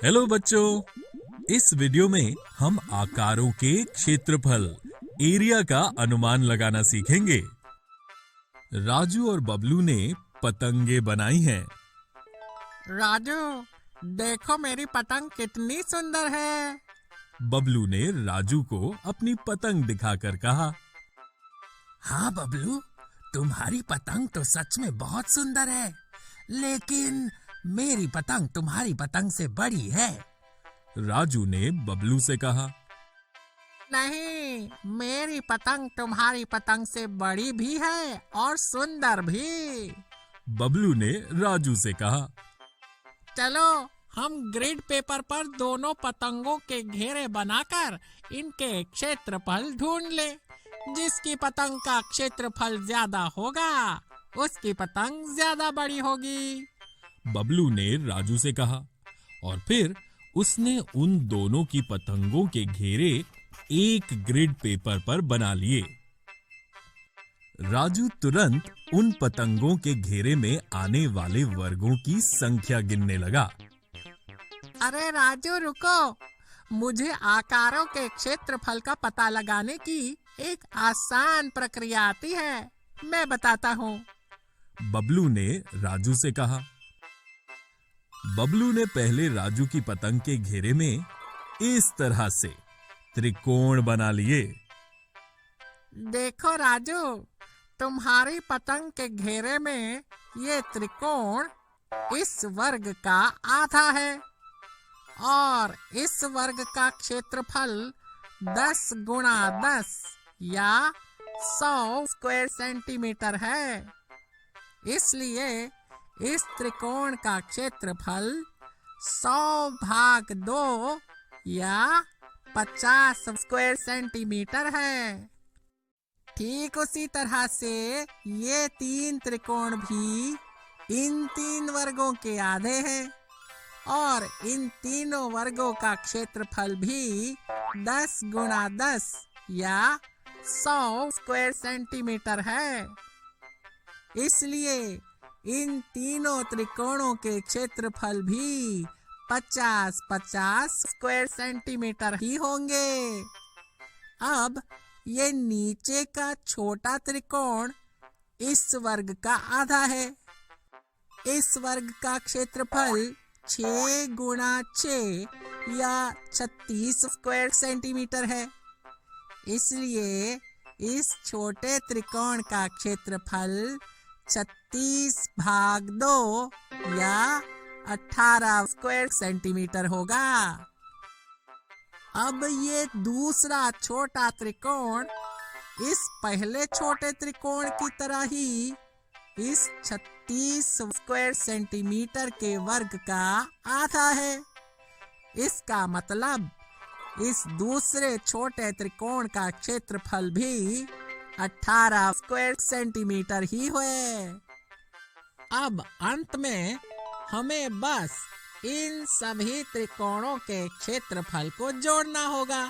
Hello बच्चों, इस video में हम आकारों के क्षेत्रफल एरिया का अनुमान लगाना सीखेंगे। राजू और बबलू ने पतंगे बनाई हैं। राजू, देखो मेरी पतंग कितनी सुंदर है। बबलू ने राजू को अपनी पतंग दिखाकर कहा। हाँ बबलू, तुम्हारी पतंग तो सच में बहुत सुंदर है, लेकिन मेरी पतंग तुम्हारी पतंग से बड़ी है। राजू ने बबलू से कहा। नहीं, मेरी पतंग तुम्हारी पतंग से बड़ी भी है और सुंदर भी। बबलू ने राजू से कहा। चलो हम ग्रिड पेपर पर दोनों पतंगों के घेरे बनाकर इनके क्षेत्रफल ढूंढ ले। जिसकी पतंग का क्षेत्रफल ज्यादा होगा उसकी पतंग ज्यादा बड़ी होगी। बबलू ने राजू से कहा और फिर उसने उन दोनों की पतंगों के घेरे एक ग्रिड पेपर पर बना लिए। राजू तुरंत उन पतंगों के घेरे में आने वाले वर्गों की संख्या गिनने लगा। अरे राजू रुको, मुझे आकारों के क्षेत्रफल का पता लगाने की एक आसान प्रक्रिया आती है, मैं बताता हूँ। बबलू ने राजू से कहा। बबलू ने पहले राजू की पतंग के घेरे में इस तरह से त्रिकोण बना लिए। देखो राजू, तुम्हारी पतंग के घेरे में ये त्रिकोण इस वर्ग का आधा है और इस वर्ग का क्षेत्रफल 10 गुणा 10 या 100 स्क्वायर सेंटीमीटर है। इसलिए इस त्रिकोण का क्षेत्रफल 100 भाग 2 या 50 स्क्वायर सेंटीमीटर है। ठीक उसी तरह से ये 3 त्रिकोण भी इन 3 वर्गों के आधे हैं और इन तीनों वर्गों का क्षेत्रफल भी 10 गुणा 10 या 100 स्क्वायर सेंटीमीटर है। इसलिए इन तीनों त्रिकोणों के क्षेत्रफल भी 50-50 स्क्वायर सेंटीमीटर ही होंगे। अब ये नीचे का छोटा त्रिकोण इस वर्ग का आधा है। इस वर्ग का क्षेत्रफल 6 गुणा 6 या 36 स्क्वायर सेंटीमीटर है। इसलिए इस छोटे त्रिकोण का क्षेत्रफल 36 भाग 2 या 18 स्क्वायर सेंटीमीटर होगा। अब ये दूसरा छोटा त्रिकोण इस पहले छोटे त्रिकोण की तरह ही इस 36 स्क्वायर सेंटीमीटर के वर्ग का आधा है। इसका मतलब इस दूसरे छोटे त्रिकोण का क्षेत्रफल भी 18 स्क्वायर सेंटीमीटर ही है। अब अंत में हमें बस इन सभी त्रिकोणों के क्षेत्रफल को जोड़ना होगा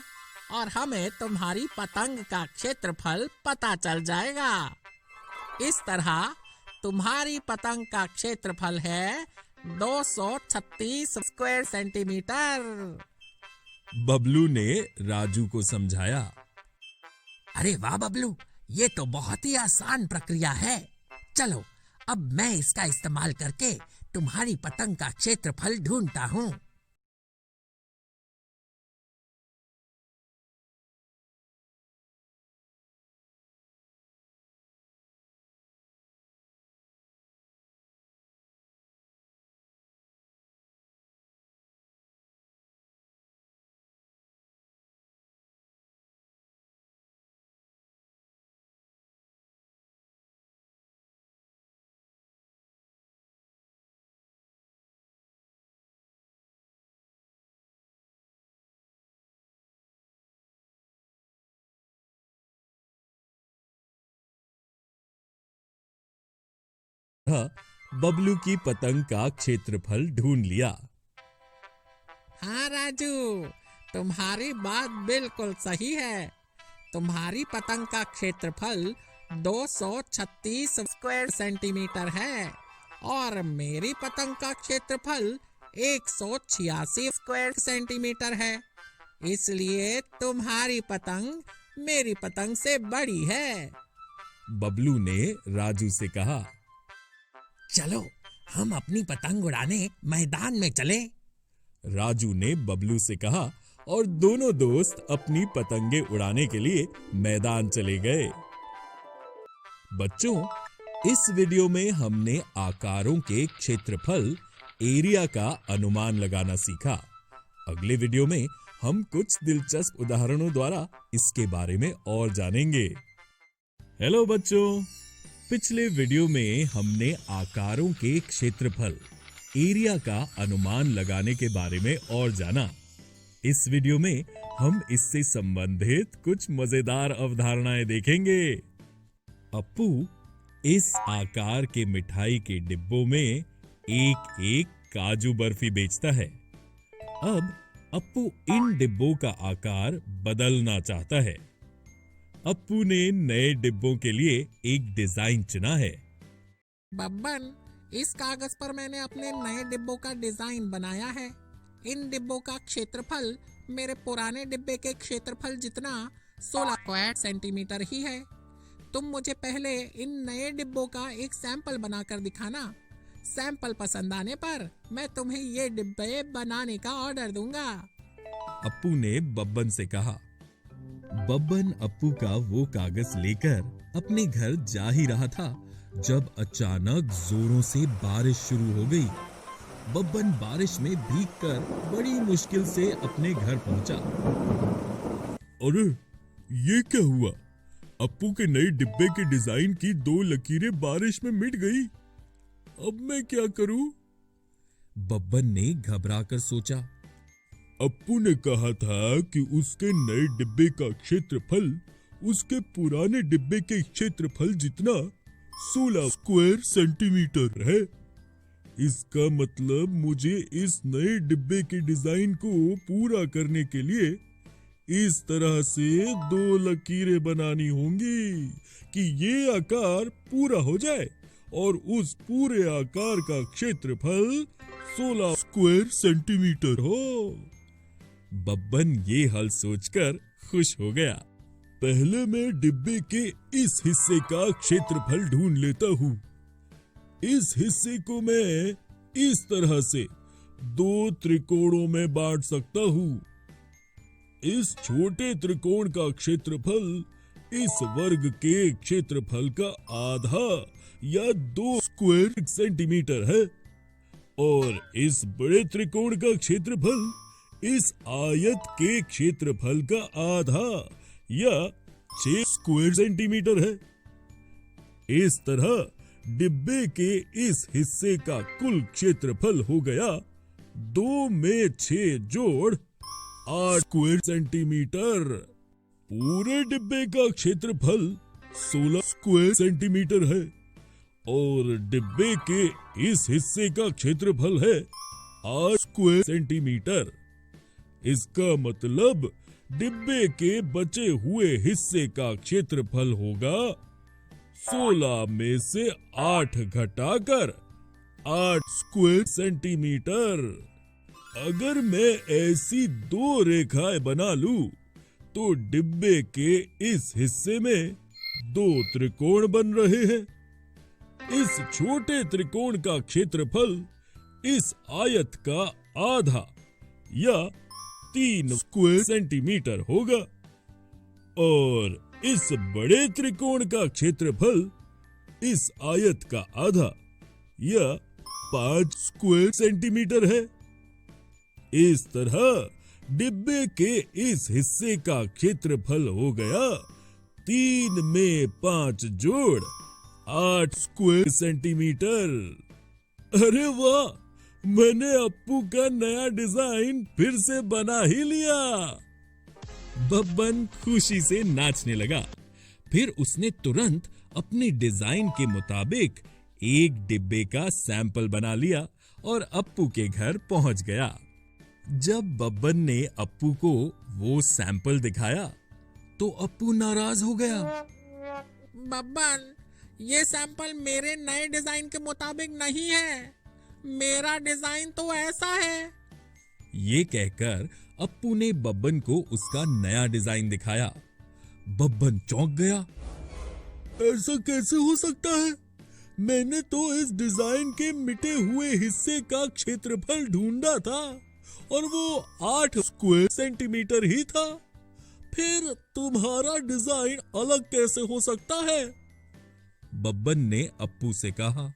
और हमें तुम्हारी पतंग का क्षेत्रफल पता चल जाएगा। इस तरह तुम्हारी पतंग का क्षेत्रफल है 236 स्क्वायर सेंटीमीटर। बबलू ने राजू को समझाया। अरे वाह बबलू, ये तो बहुत ही आसान प्रक्रिया है। चलो अब मैं इसका इस्तेमाल करके तुम्हारी पतंग का क्षेत्रफल ढूंढता हूँ। बबलू की पतंग का क्षेत्रफल ढूंढ लिया। हाँ राजू, तुम्हारी बात बिल्कुल सही है। तुम्हारी पतंग का क्षेत्रफल 236 स्क्वायर सेंटीमीटर है और मेरी पतंग का क्षेत्रफल 186 स्क्वायर सेंटीमीटर है, इसलिए तुम्हारी पतंग मेरी पतंग से बड़ी है। बबलू ने राजू से कहा। चलो हम अपनी पतंग उड़ाने मैदान में चले। राजू ने बबलू से कहा और दोनों दोस्त अपनी पतंगे उड़ाने के लिए मैदान चले गए। बच्चों, इस वीडियो में हमने आकारों के क्षेत्रफल एरिया का अनुमान लगाना सीखा। अगले वीडियो में हम कुछ दिलचस्प उदाहरणों द्वारा इसके बारे में और जानेंगे। हेलो बच्चों, पिछले वीडियो में हमने आकारों के क्षेत्रफल एरिया का अनुमान लगाने के बारे में और जाना। इस वीडियो में हम इससे संबंधित कुछ मजेदार अवधारणाएं देखेंगे। अप्पू इस आकार के मिठाई के डिब्बों में एक एक काजू बर्फी बेचता है। अब अप्पू इन डिब्बों का आकार बदलना चाहता है। अप्पू ने नए डिब्बों के लिए एक डिजाइन चुना है। बब्बन, इस कागज पर मैंने अपने नए डिब्बों का डिजाइन बनाया है। इन डिब्बों का क्षेत्रफल मेरे पुराने डिब्बे के क्षेत्रफल जितना 16 स्क्वायर सेंटीमीटर ही है। तुम मुझे पहले इन नए डिब्बों का एक सैंपल बनाकर दिखाना। सैंपल पसंद आने पर मैं तुम्हें ये डिब्बे बनाने का ऑर्डर दूंगा। अप्पू ने बब्बन से कहा। बब्बन अप्पू का वो कागज लेकर अपने घर जा ही रहा था जब अचानक जोरों से बारिश शुरू हो गई। बब्बन बारिश में भीगकर बड़ी मुश्किल से अपने घर पहुंचा। अरे, ये क्या हुआ? अप्पू के नए डिब्बे के डिजाइन की 2 लकीरें बारिश में मिट गई। अब मैं क्या करूं? बब्बन ने घबराकर सोचा। अप्पू ने कहा था कि उसके नए डिब्बे का क्षेत्रफल उसके पुराने डिब्बे के क्षेत्रफल जितना 16 स्क्वायर सेंटीमीटर है। इसका मतलब मुझे इस नए डिब्बे के डिजाइन को पूरा करने के लिए इस तरह से 2 लकीरें बनानी होंगी कि ये आकार पूरा हो जाए और उस पूरे आकार का क्षेत्रफल 16 स्क्वायर सेंटीमीटर हो। बब्बन ये हल सोचकर खुश हो गया। पहले मैं डिब्बे के इस हिस्से का क्षेत्रफल ढूंढ लेता हूँ। इस हिस्से को मैं इस तरह से 2 त्रिकोणों में बांट सकता हूँ। इस छोटे त्रिकोण का क्षेत्रफल इस वर्ग के क्षेत्रफल का आधा या 2 स्क्वायर सेंटीमीटर है और इस बड़े त्रिकोण का क्षेत्रफल इस आयत के क्षेत्रफल का आधा या 6 स्क्वायर सेंटीमीटर है। इस तरह डिब्बे के इस हिस्से का कुल क्षेत्रफल हो गया 2 में 6 जोड़ 8 स्क्वायर सेंटीमीटर। पूरे डिब्बे का क्षेत्रफल 16 स्क्वायर सेंटीमीटर है और डिब्बे के इस हिस्से का क्षेत्रफल है 8 स्क्वायर सेंटीमीटर। इसका मतलब डिब्बे के बचे हुए हिस्से का क्षेत्रफल होगा 16 में से 8 घटाकर 8 स्क्वायर सेंटीमीटर। अगर मैं ऐसी 2 रेखाएं बना लूं, तो डिब्बे के इस हिस्से में 2 त्रिकोण बन रहे हैं। इस छोटे त्रिकोण का क्षेत्रफल इस आयत का आधा या 3 स्क्वायर सेंटीमीटर होगा और इस बड़े त्रिकोण का क्षेत्रफल इस आयत का आधा या 5 स्क्वायर सेंटीमीटर है। इस तरह डिब्बे के इस हिस्से का क्षेत्रफल हो गया 3 में 5 जोड़ 8 स्क्वायर सेंटीमीटर। अरे वाह, मैंने अप्पू का नया डिजाइन फिर से बना ही लिया। बब्बन खुशी से नाचने लगा। फिर उसने तुरंत अपने डिजाइन के मुताबिक एक डिब्बे का सैंपल बना लिया और अप्पू के घर पहुंच गया। जब बब्बन ने अप्पू को वो सैंपल दिखाया तो अप्पू नाराज हो गया। बब्बन, ये सैंपल मेरे नए डिजाइन के मुताबिक नहीं है। मेरा डिजाइन तो ऐसा है। ये कहकर अप्पू ने बब्बन को उसका नया डिजाइन दिखाया। बब्बन चौंक गया। ऐसा कैसे हो सकता है? मैंने तो इस डिजाइन के मिटे हुए हिस्से का क्षेत्रफल ढूंढा था और वो 8 स्क्वायर सेंटीमीटर ही था। फिर तुम्हारा डिजाइन अलग कैसे हो सकता है? बब्बन ने अप्पू से कहा।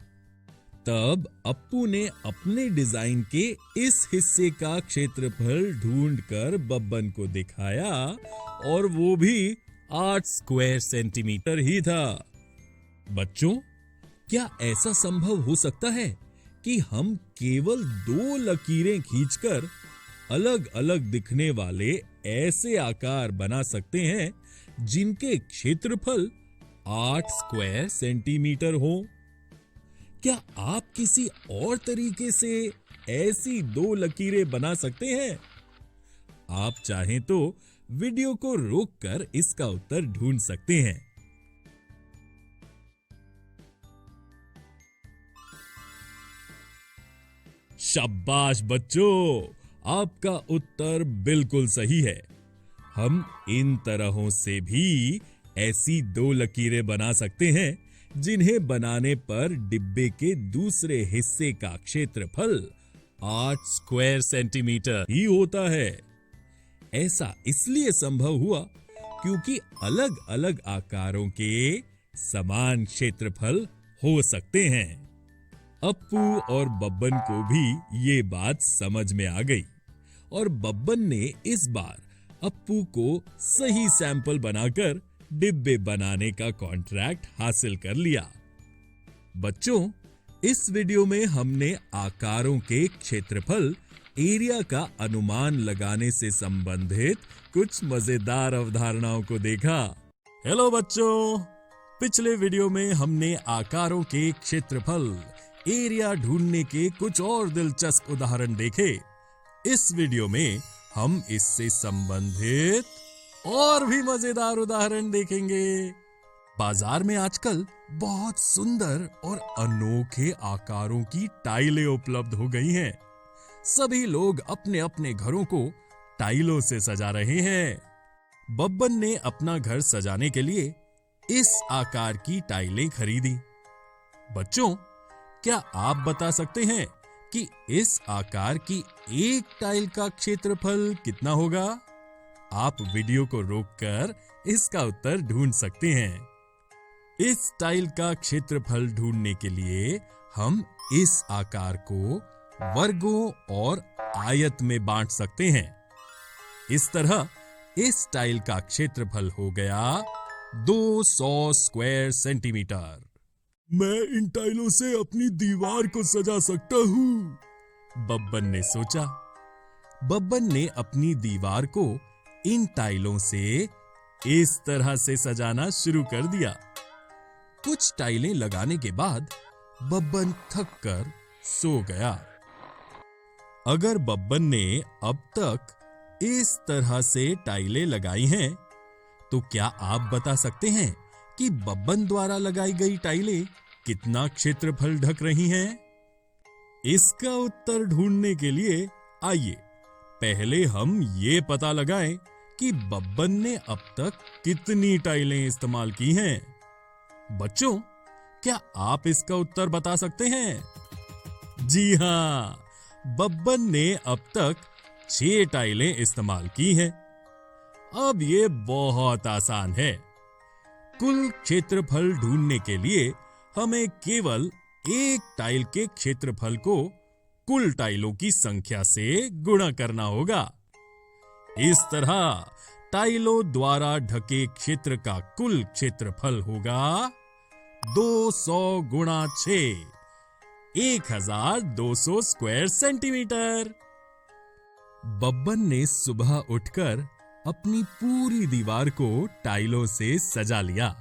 तब अप्पू ने अपने डिजाइन के इस हिस्से का क्षेत्रफल ढूंढकर बब्बन को दिखाया और वो भी 8 स्क्वायर सेंटीमीटर ही था। बच्चों, क्या ऐसा संभव हो सकता है कि हम केवल 2 लकीरें खींचकर अलग अलग दिखने वाले ऐसे आकार बना सकते हैं जिनके क्षेत्रफल 8 स्क्वायर सेंटीमीटर हो? क्या आप किसी और तरीके से ऐसी 2 लकीरें बना सकते हैं? आप चाहें तो वीडियो को रोककर इसका उत्तर ढूंढ सकते हैं। शाबाश बच्चों, आपका उत्तर बिल्कुल सही है। हम इन तरहों से भी ऐसी 2 लकीरें बना सकते हैं जिन्हें बनाने पर डिब्बे के दूसरे हिस्से का क्षेत्रफल 8 स्क्वायर सेंटीमीटर ही होता है। ऐसा इसलिए संभव हुआ क्योंकि अलग अलग आकारों के समान क्षेत्रफल हो सकते हैं। अप्पू और बब्बन को भी ये बात समझ में आ गई और बब्बन ने इस बार अप्पू को सही सैंपल बनाकर डिब्बे बनाने का कॉन्ट्रैक्ट हासिल कर लिया। बच्चों, इस वीडियो में हमने आकारों के क्षेत्रफल एरिया का अनुमान लगाने से संबंधित कुछ मजेदार अवधारणाओं को देखा। हेलो बच्चों, पिछले वीडियो में हमने आकारों के क्षेत्रफल एरिया ढूंढने के कुछ और दिलचस्प उदाहरण देखे। इस वीडियो में हम इससे संबंधित और भी मजेदार उदाहरण देखेंगे। बाजार में आजकल बहुत सुंदर और अनोखे आकारों की टाइलें उपलब्ध हो गई हैं। सभी लोग अपने अपने घरों को टाइलों से सजा रहे हैं। बब्बन ने अपना घर सजाने के लिए इस आकार की टाइलें खरीदी। बच्चों, क्या आप बता सकते हैं कि इस आकार की एक टाइल का क्षेत्रफल कितना होगा? आप वीडियो को रोककर इसका उत्तर ढूंढ सकते हैं। इस टाइल का क्षेत्रफल ढूंढने के लिए हम इस आकार को वर्गों और आयत में बांट सकते हैं। इस तरह इस टाइल का क्षेत्रफल हो गया 200 स्क्वायर सेंटीमीटर। मैं इन टाइलों से अपनी दीवार को सजा सकता हूँ, बब्बन ने सोचा। बब्बन ने अपनी दीवार को इन टाइलों से इस तरह से सजाना शुरू कर दिया। कुछ टाइलें लगाने के बाद बब्बन थक कर सो गया। अगर बब्बन ने अब तक इस तरह से टाइलें लगाई हैं, तो क्या आप बता सकते हैं कि बब्बन द्वारा लगाई गई टाइलें कितना क्षेत्रफल ढक रही हैं? इसका उत्तर ढूंढने के लिए आइए पहले हम ये पता लगाएं कि बब्बन ने अब तक कितनी टाइलें इस्तेमाल की हैं। बच्चों, क्या आप इसका उत्तर बता सकते हैं? जी हां, बब्बन ने अब तक 6 टाइलें इस्तेमाल की हैं। अब ये बहुत आसान है। कुल क्षेत्रफल ढूंढने के लिए हमें केवल एक टाइल के क्षेत्रफल को कुल टाइलों की संख्या से गुणा करना होगा। इस तरह टाइलों द्वारा ढके क्षेत्र का कुल क्षेत्रफल होगा 200 गुणा 6, 1200 स्क्वायर सेंटीमीटर। बब्बन ने सुबह उठकर अपनी पूरी दीवार को टाइलों से सजा लिया,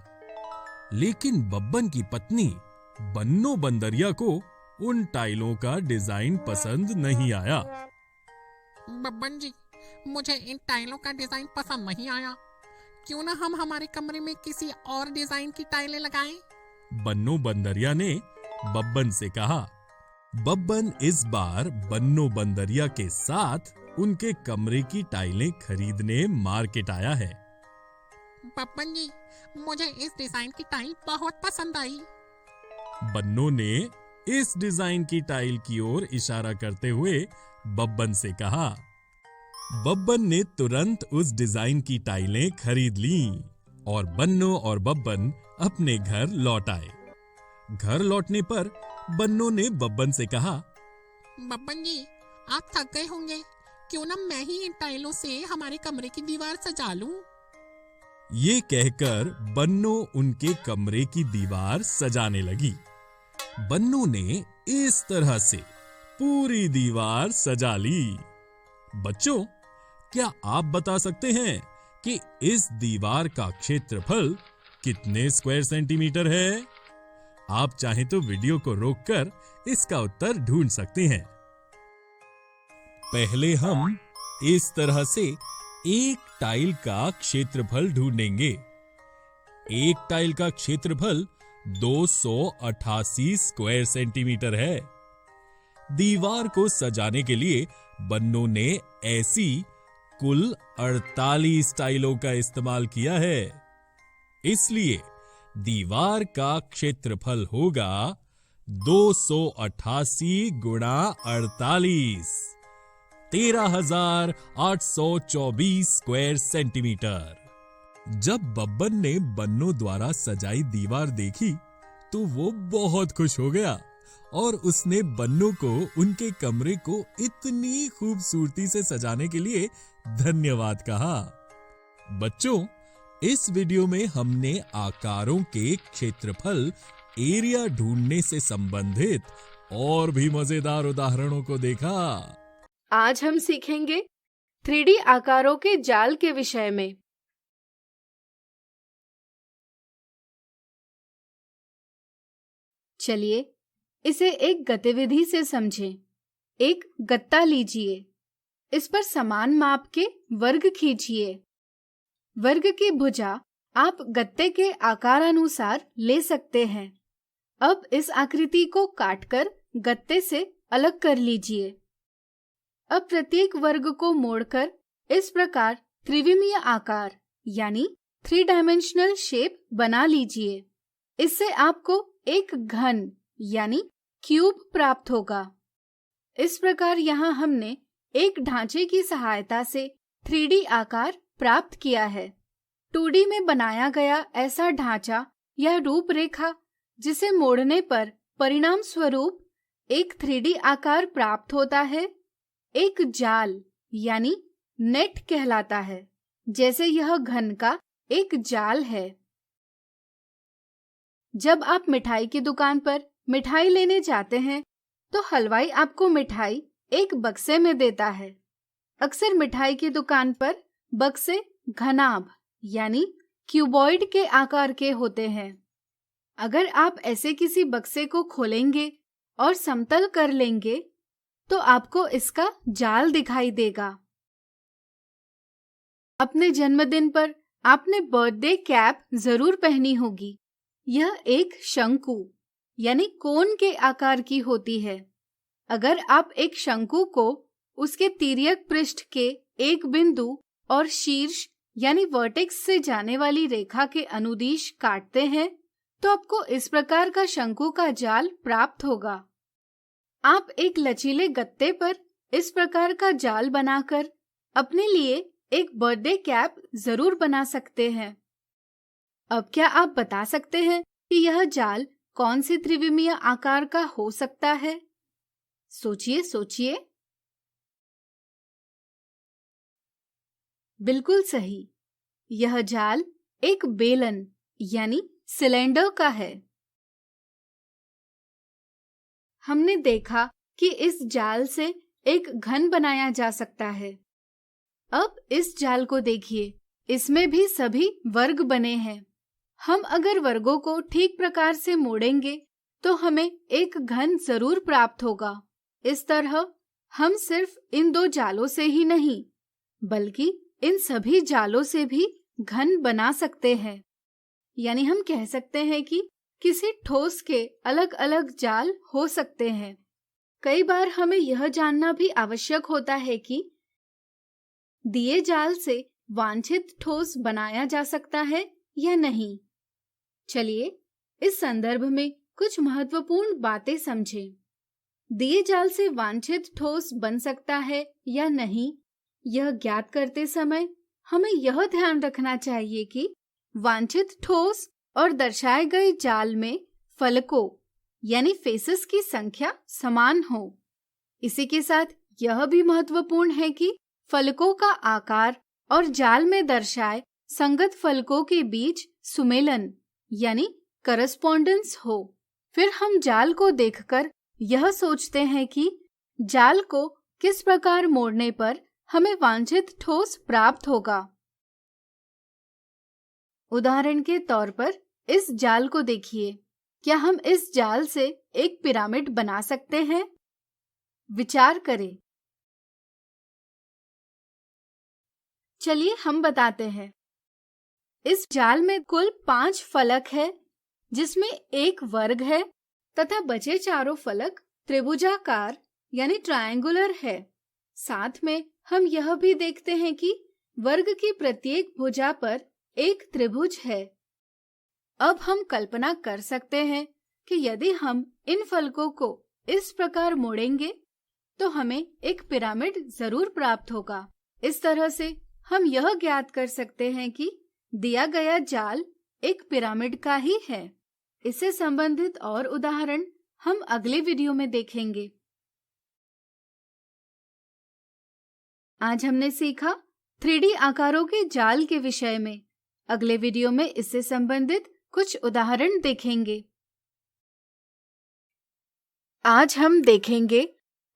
लेकिन बब्बन की पत्नी बन्नो बंदरिया को उन टाइलों का डिजाइन पसंद नहीं आया। बब्बन जी, मुझे इन टाइलों का डिजाइन पसंद नहीं आया। क्यों ना हम हमारे कमरे में किसी और डिजाइन की टाइलें लगाएं? बन्नो बंदरिया ने बब्बन से कहा। बब्बन इस बार बन्नो बंदरिया के साथ उनके कमरे की टाइलें खरीदने मार्केट आया है। बब्बन जी, मुझे इस डिजाइन की टाइल बहुत पसंद आई। बन्नो ने इस डिजाइन की टाइल की ओर इशारा करते हुए बब्बन से कहा। बब्बन ने तुरंत उस डिजाइन की टाइलें खरीद लीं और बन्नो और बब्बन अपने घर लौट आए। घर लौटने पर बन्नो ने बब्बन से कहा, बब्बन जी, आप थक गए होंगे, क्यों ना मैं ही इन टाइलों से हमारे कमरे की दीवार सजा लूं। ये कहकर बन्नो उनके कमरे की दीवार सजाने लगी। बन्नो ने इस तरह से पूरी दीवार सजा ली। बच्चों, क्या आप बता सकते हैं कि इस दीवार का क्षेत्रफल कितने स्क्वायर सेंटीमीटर है? आप चाहें तो वीडियो को रोककर इसका उत्तर ढूंढ सकते हैं। पहले हम इस तरह से एक टाइल का क्षेत्रफल ढूंढेंगे। एक टाइल का क्षेत्रफल 288 स्क्वायर सेंटीमीटर है। दीवार को सजाने के लिए बन्नो ने ऐसी कुल 48 टाइलों का इस्तेमाल किया है। इसलिए दीवार का क्षेत्रफल होगा 288 गुणा 48, 13,824 स्क्वायर सेंटीमीटर। जब बब्बन ने बन्नो द्वारा सजाई दीवार देखी तो वो बहुत खुश हो गया और उसने बन्नो को उनके कमरे को इतनी खूबसूरती से सजाने के लिए धन्यवाद कहा। बच्चों, इस वीडियो में हमने आकारों के क्षेत्रफल एरिया ढूंढने से संबंधित और भी मजेदार उदाहरणों को देखा। आज हम सीखेंगे 3D आकारों के जाल के विषय में। चलिए इसे एक गतिविधि से समझें। एक गत्ता लीजिए, इस पर समान माप के वर्ग खींचिए। वर्ग की भुजा आप गत्ते के आकार अनुसार ले सकते हैं। अब इस आकृति को काटकर गत्ते से अलग कर लीजिए। अब प्रत्येक वर्ग को मोड़कर इस प्रकार त्रिविमीय आकार यानी 3 डायमेंशनल शेप बना लीजिए। इससे आपको एक घन यानी क्यूब प्राप्त होगा। इस प्रकार यहाँ हमने एक ढांचे की सहायता से 3D आकार प्राप्त किया है। 2D में बनाया गया ऐसा ढांचा या रूपरेखा जिसे मोड़ने पर परिणाम स्वरूप एक 3D आकार प्राप्त होता है, एक जाल यानी नेट कहलाता है। जैसे यह घन का एक जाल है। जब आप मिठाई की दुकान पर मिठाई लेने जाते हैं तो हलवाई आपको मिठाई एक बक्से में देता है। अक्सर मिठाई की दुकान पर बक्से घनाभ यानी क्यूबॉइड के आकार के होते हैं। अगर आप ऐसे किसी बक्से को खोलेंगे और समतल कर लेंगे तो आपको इसका जाल दिखाई देगा। अपने जन्मदिन पर आपने बर्थडे कैप जरूर पहनी होगी। यह एक शंकु यानी कोन के आकार की होती है। अगर आप एक शंकु को उसके तिर्यक पृष्ठ के एक बिंदु और शीर्ष यानी वर्टेक्स से जाने वाली रेखा के अनुदिश काटते हैं तो आपको इस प्रकार का शंकु का जाल प्राप्त होगा। आप एक लचीले गत्ते पर इस प्रकार का जाल बनाकर अपने लिए एक बर्थडे कैप जरूर बना सकते हैं। अब क्या आप बता सकते हैं कि यह जाल कौन से त्रिविमीय आकार का हो सकता है? सोचिए सोचिए। बिल्कुल सही, यह जाल एक बेलन यानी सिलेंडर का है। हमने देखा कि इस जाल से एक घन बनाया जा सकता है। अब इस जाल को देखिए, इसमें भी सभी वर्ग बने हैं। हम अगर वर्गों को ठीक प्रकार से मोड़ेंगे तो हमें एक घन जरूर प्राप्त होगा। इस तरह हम सिर्फ इन 2 जालों से ही नहीं बल्कि इन सभी जालों से भी घन बना सकते हैं। यानी हम कह सकते हैं कि किसी ठोस के अलग अलग जाल हो सकते हैं। कई बार हमें यह जानना भी आवश्यक होता है कि दिए जाल से वांछित ठोस बनाया जा सकता है या नहीं। चलिए इस संदर्भ में कुछ महत्वपूर्ण बातें समझें। दिए जाल से वांछित ठोस बन सकता है या नहीं, यह ज्ञात करते समय हमें यह ध्यान रखना चाहिए कि वांछित ठोस और दर्शाए गए जाल में फलकों यानी फेसेस की संख्या समान हो। इसी के साथ यह भी महत्वपूर्ण है कि फलकों का आकार और जाल में दर्शाए संगत फलकों के बीच सुमेलन यानी करस्पॉन्डेंस हो। फिर हम जाल को देखकर यह सोचते हैं कि जाल को किस प्रकार मोड़ने पर हमें वांछित ठोस प्राप्त होगा। उदाहरण के तौर पर इस जाल को देखिए। क्या हम इस जाल से एक पिरामिड बना सकते हैं? विचार करें। चलिए हम बताते हैं। इस जाल में कुल 5 फलक है, जिसमें एक वर्ग है तथा बचे चारों फलक त्रिभुजाकार यानी ट्रायंगुलर है। साथ में हम यह भी देखते हैं कि वर्ग की प्रत्येक भुजा पर एक त्रिभुज है। अब हम कल्पना कर सकते हैं कि यदि हम इन फलकों को इस प्रकार मोड़ेंगे तो हमें एक पिरामिड जरूर प्राप्त होगा। इस तरह से हम यह ज्ञात कर सकते हैं कि दिया गया जाल एक पिरामिड का ही है। इससे संबंधित और उदाहरण हम अगले वीडियो में देखेंगे। आज हमने सीखा 3D आकारों के जाल के विषय में। अगले वीडियो में इससे संबंधित कुछ उदाहरण देखेंगे। आज हम देखेंगे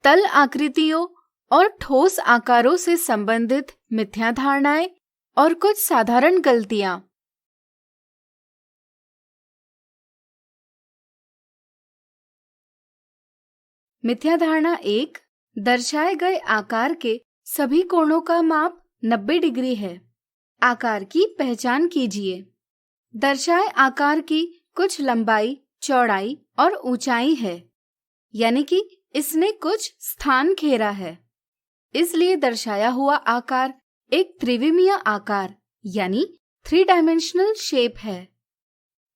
तल आकृतियों और ठोस आकारों से संबंधित मिथ्या धारणाएं और कुछ साधारण गलतियां। मिथ्या धारणा 1, दर्शाए गए आकार के सभी कोणों का माप 90 डिग्री है। आकार की पहचान कीजिए। दर्शाए आकार की कुछ लंबाई, चौड़ाई और ऊंचाई है, यानी कि इसने कुछ स्थान घेरा है। इसलिए दर्शाया हुआ आकार एक त्रिविमीय आकार यानी 3 डायमेंशनल शेप है।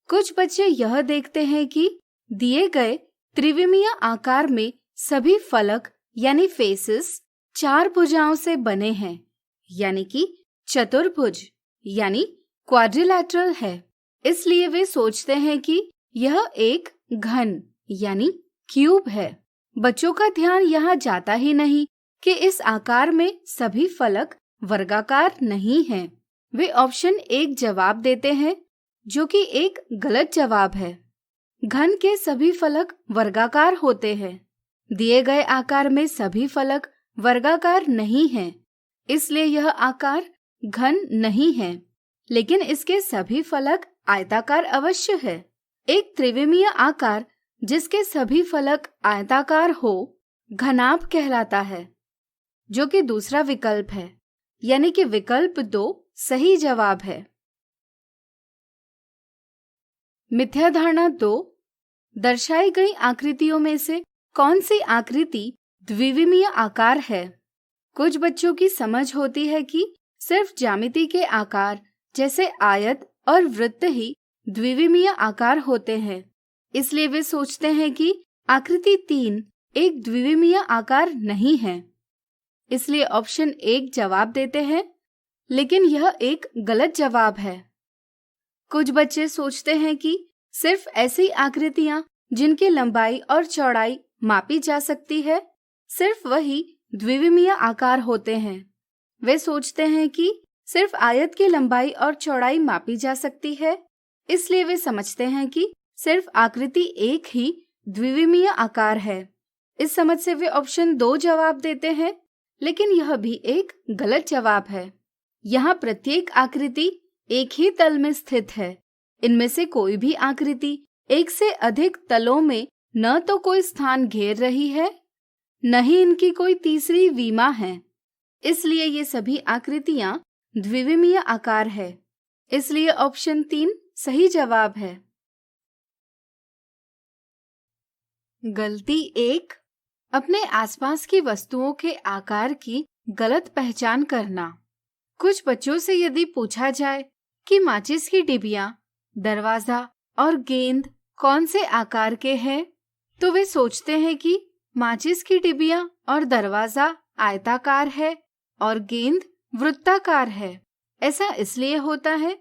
कुछ बच्चे यह देखते हैं कि दिए गए त्रिविमीय आकार में सभी फलक यानी फेसेस 4 भुजाओं से बने हैं, यानी कि चतुर्भुज यानी क्वाड्रिलैटरल है। इसलिए वे सोचते हैं कि यह एक घन यानी क्यूब है। बच्चों का ध्यान यहाँ जाता ही नहीं कि इस आकार में सभी फलक वर्गाकार नहीं हैं। वे ऑप्शन 1 जवाब देते हैं, जो कि एक गलत जवाब है। घन के सभी फलक वर्गाकार होते हैं। दिए गए आकार में सभी फलक वर्गाकार नहीं हैं, इसलिए यह आकार घन नहीं है, लेकिन इसके सभी फलक आयताकार अवश्य है। एक त्रिविमीय आकार जिसके सभी फलक आयताकार हो घनाभ कहलाता है, जो कि दूसरा विकल्प है, यानी कि विकल्प 2 सही जवाब है। मिथ्या धारणा 2, दर्शाई गई आकृतियों में से कौन सी आकृति द्विविमीय आकार है? कुछ बच्चों की समझ होती है कि सिर्फ ज्यामिति के आकार जैसे आयत और वृत्त ही द्विविमीय आकार होते हैं, इसलिए वे सोचते हैं कि आकृति 3 एक द्विविमीय आकार नहीं है। इसलिए ऑप्शन 1 जवाब देते हैं, लेकिन यह एक गलत जवाब है। कुछ बच्चे सोचते हैं कि सिर्फ ऐसी आकृतियां जिनकी लंबाई और चौड़ाई मापी जा सकती है, सिर्फ वही द्विविमीय आकार होते हैं। वे सोचते हैं कि सिर्फ आयत की लंबाई और चौड़ाई मापी जा सकती है, इसलिए वे समझते हैं कि सिर्फ आकृति 1 ही द्विविमीय आकार है। इस समझ से वे ऑप्शन 2 जवाब देते हैं, लेकिन यह भी एक गलत जवाब है। यहाँ प्रत्येक आकृति एक ही तल में स्थित है। इनमें से कोई भी आकृति एक से अधिक तलों में न तो कोई स्थान घेर रही है, न ही इनकी कोई तीसरी विमा है। इसलिए ये सभी आकृतियां द्विविमीय आकार है। इसलिए ऑप्शन 3 सही जवाब है। गलती 1, अपने आसपास की वस्तुओं के आकार की गलत पहचान करना। कुछ बच्चों से यदि पूछा जाए कि माचिस की डिबिया, दरवाजा और गेंद कौन से आकार के हैं, तो वे सोचते हैं कि माचिस की डिबिया और दरवाजा आयताकार है और गेंद वृत्ताकार है। ऐसा इसलिए होता है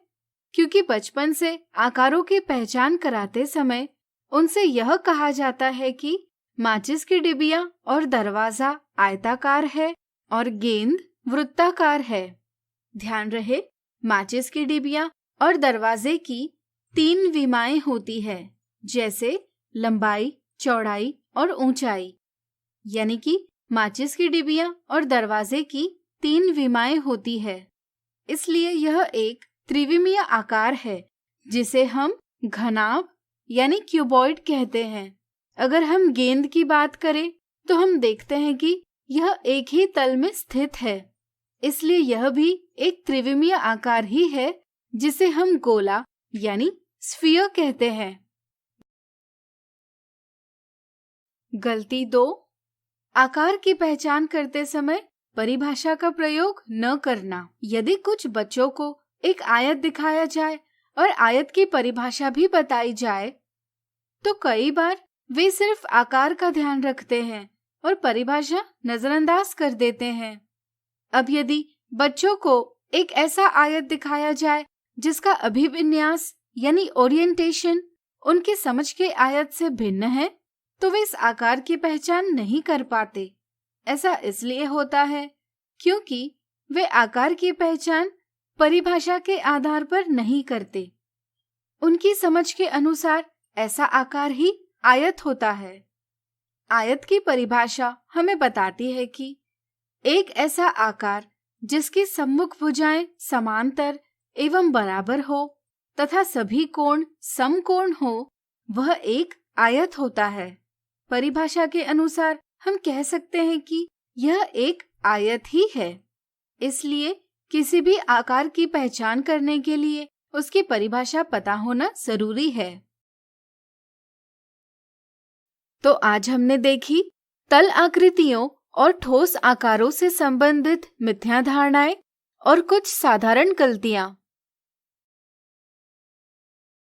क्योंकि बचपन से आकारों की पहचान कराते समय उनसे यह कहा जाता है कि माचिस की डिबिया और दरवाजा आयताकार है और गेंद वृत्ताकार है। ध्यान रहे, माचिस की डिबिया और दरवाजे की 3 विमाएं होती है, जैसे लंबाई, चौड़ाई और ऊंचाई। यानी कि माचिस की डिबिया और दरवाजे की 3 विमाएं होती है, इसलिए यह एक त्रिविमीय आकार है जिसे हम घनाभ यानी क्यूबॉइड कहते हैं। अगर हम गेंद की बात करें तो हम देखते हैं कि यह एक ही तल में स्थित है, इसलिए यह भी एक त्रिविमीय आकार ही है जिसे हम गोला यानी स्फीयर कहते हैं। गलती 2, आकार की पहचान करते समय परिभाषा का प्रयोग न करना। यदि कुछ बच्चों को एक आयत दिखाया जाए और आयत की परिभाषा भी बताई जाए, तो कई बार वे सिर्फ आकार का ध्यान रखते हैं और परिभाषा नजरअंदाज कर देते हैं। अब यदि बच्चों को एक ऐसा आयत दिखाया जाए जिसका अभिविन्यास यानी ओरिएंटेशन उनकी समझ के आयत से भिन्न है, तो वे इस आकार की पहचान नहीं कर पाते। ऐसा इसलिए होता है क्योंकि वे आकार की पहचान परिभाषा के आधार पर नहीं करते। उनकी समझ के अनुसार ऐसा आकार ही आयत होता है। आयत की परिभाषा हमें बताती है कि एक ऐसा आकार जिसकी सम्मुख भुजाएं समांतर एवं बराबर हो तथा सभी कोण समकोण हो, वह एक आयत होता है। परिभाषा के अनुसार हम कह सकते हैं कि यह एक आयत ही है। इसलिए किसी भी आकार की पहचान करने के लिए उसकी परिभाषा पता होना जरूरी है। तो आज हमने देखी तल आकृतियों और ठोस आकारों से संबंधित मिथ्या धारणाएं और कुछ साधारण गलतियां।